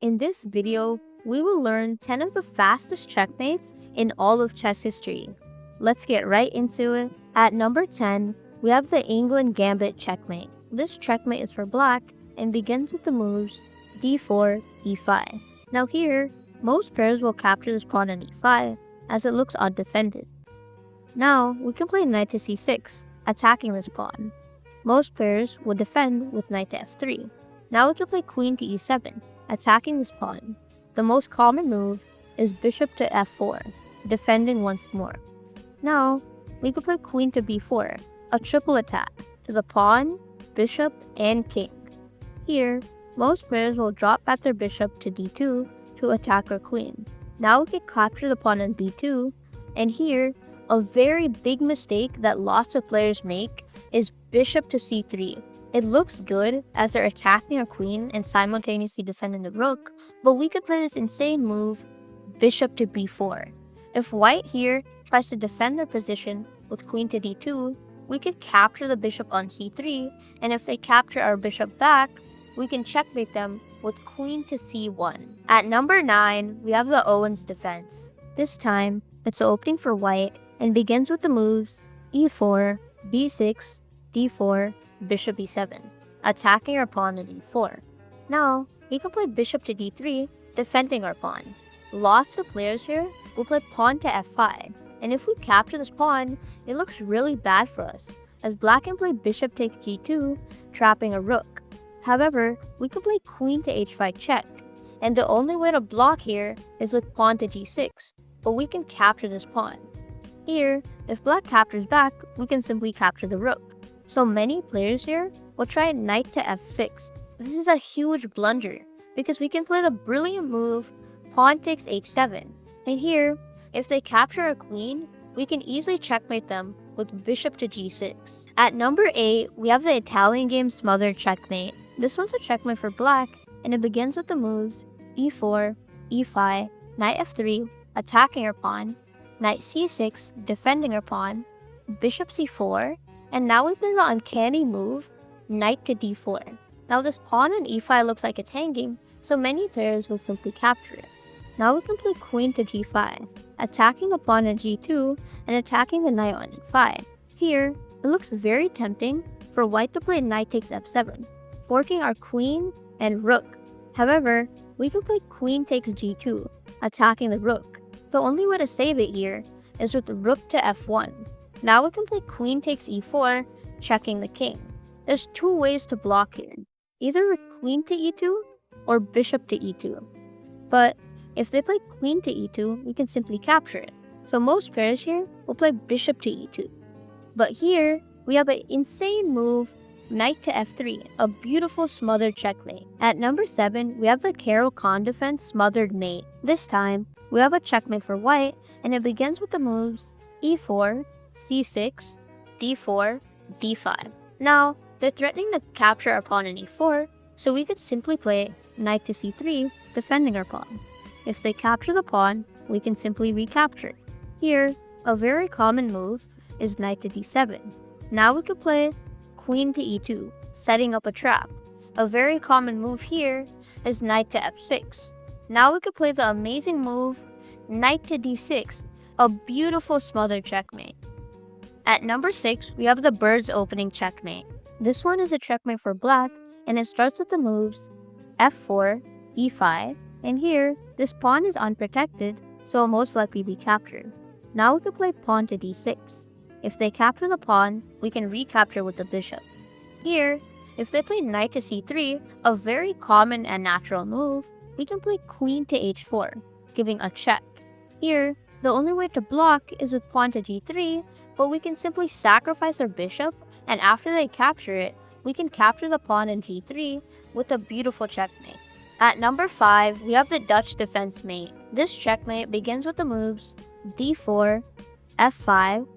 In this video, we will learn 10 of the fastest checkmates in all of chess history. Let's get right into it. At number 10, we have the Englund Gambit checkmate. This checkmate is for black and begins with the moves d4, e5. Now here, most players will capture this pawn on e5 as it looks undefended. Now, we can play knight to c6, attacking this pawn. Most players will defend with knight to f3. Now we can play queen to e7, attacking this pawn. The most common move is bishop to f4, defending once more. Now, we can play queen to b4, a triple attack to the pawn, bishop, and king. Here, most players will drop back their bishop to d2 to attack our queen. Now we can capture the pawn on b2, and here, a very big mistake that lots of players make is bishop to c3. It looks good as they're attacking our queen and simultaneously defending the rook, but we could play this insane move, bishop to b4. If white here tries to defend their position with queen to d2, we could capture the bishop on c3, and if they capture our bishop back, we can checkmate them with queen to c1. At number 9, we have the Owen's defense. This time, it's an opening for white and begins with the moves e4, b6, d4, bishop e7, attacking our pawn at e4. Now, we can play bishop to d3, defending our pawn. Lots of players here will play pawn to f5, and if we capture this pawn, it looks really bad for us, as black can play bishop takes g2, trapping a rook. However, we can play queen to h5 check, and the only way to block here is with pawn to g6, but we can capture this pawn. Here, if black captures back, we can simply capture the rook. So many players here will try knight to f6. This is a huge blunder, because we can play the brilliant move pawn takes h7, and here, if they capture a queen, we can easily checkmate them with bishop to g6. At number 8, we have the Italian game Smothered checkmate. This one's a checkmate for black, and it begins with the moves e4, e5, knight f3, attacking our pawn, knight c6, defending our pawn, bishop c4, and now we play the uncanny move, knight to d4. Now this pawn on e5 looks like it's hanging, so many players will simply capture it. Now we can play queen to g5, attacking the pawn on g2 and attacking the knight on e5. Here, it looks very tempting for white to play knight takes f7, forking our queen and rook. However, we can play queen takes g2, attacking the rook. The only way to save it here is with rook to f1. Now we can play queen takes e4, checking the king. There's two ways to block here, either with queen to e2 or bishop to e2. But if they play queen to e2, we can simply capture it. So most players here will play bishop to e2. But here, we have an insane move, knight to f3, a beautiful smothered checkmate. At number 7, we have the Caro-Kann defense Smothered Mate. This time, we have a checkmate for white, and it begins with the moves e4, c6, d4, d5. Now, they're threatening to capture our pawn in e4, so we could simply play knight to c3, defending our pawn. If they capture the pawn, we can simply recapture it. Here, a very common move is knight to d7. Now we could play queen to e2, setting up a trap. A very common move here is knight to f6. Now we could play the amazing move, knight to d6, a beautiful smothered checkmate. At number 6, we have the Bird's opening checkmate. This one is a checkmate for black, and it starts with the moves f4, e5, and here, this pawn is unprotected, so it'll most likely be captured. Now we can play pawn to d6. If they capture the pawn, we can recapture with the bishop. Here, if they play knight to c3, a very common and natural move, we can play queen to h4, giving a check. Here, the only way to block is with pawn to g3, but we can simply sacrifice our bishop, and after they capture it, we can capture the pawn in g3 with a beautiful checkmate. At number 5, we have the Dutch defense mate. This checkmate begins with the moves d4, f5,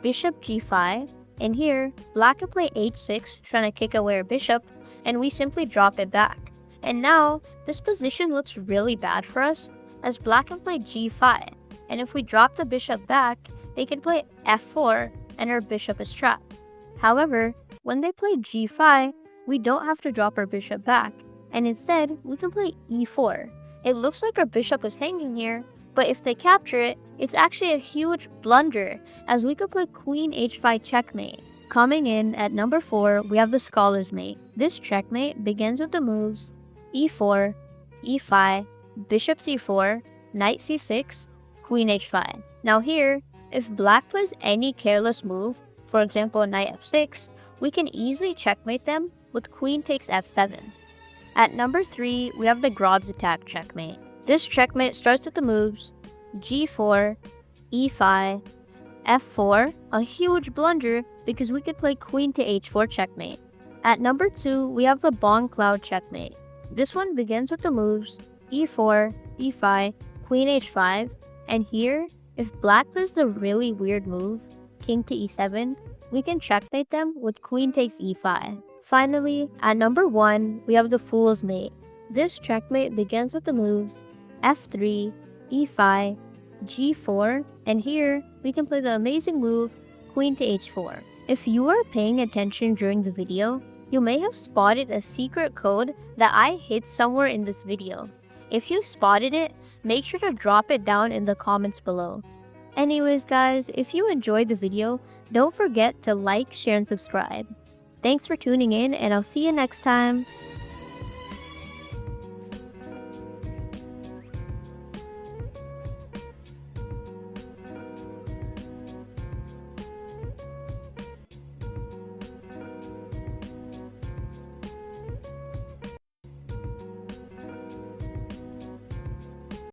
bishop g5, and here, black can play h6, trying to kick away our bishop, and we simply drop it back. And now, this position looks really bad for us, as black can play g5, and if we drop the bishop back, they can play f4, and our bishop is trapped. However, when they play g5, we don't have to drop our bishop back, and instead we can play e4. It looks like our bishop is hanging here, but if they capture it, it's actually a huge blunder, as we could play queen h5 checkmate. Coming in at number 4, we have the scholar's mate. This checkmate begins with the moves e4, e5, bishop c4, knight c6, queen h5. Now here, if black plays any careless move, for example knight f6, we can easily checkmate them with queen takes f7. At number 3, we have the Grob's attack checkmate. This checkmate starts with the moves g4, e5, f4, a huge blunder because we could play queen to h4 checkmate. At number 2, we have the Bongcloud checkmate. This one begins with the moves e4, e5, queen h5, and here, if black plays the really weird move, king to e7, we can checkmate them with queen takes e5. Finally, at number 1, we have the Fool's Mate. This checkmate begins with the moves f3, e5, g4, and here, we can play the amazing move queen to h4. If you are paying attention during the video, you may have spotted a secret code that I hid somewhere in this video. If you spotted it, make sure to drop it down in the comments below. Anyways guys, if you enjoyed the video, don't forget to like, share, and subscribe. Thanks for tuning in, and I'll see you next time.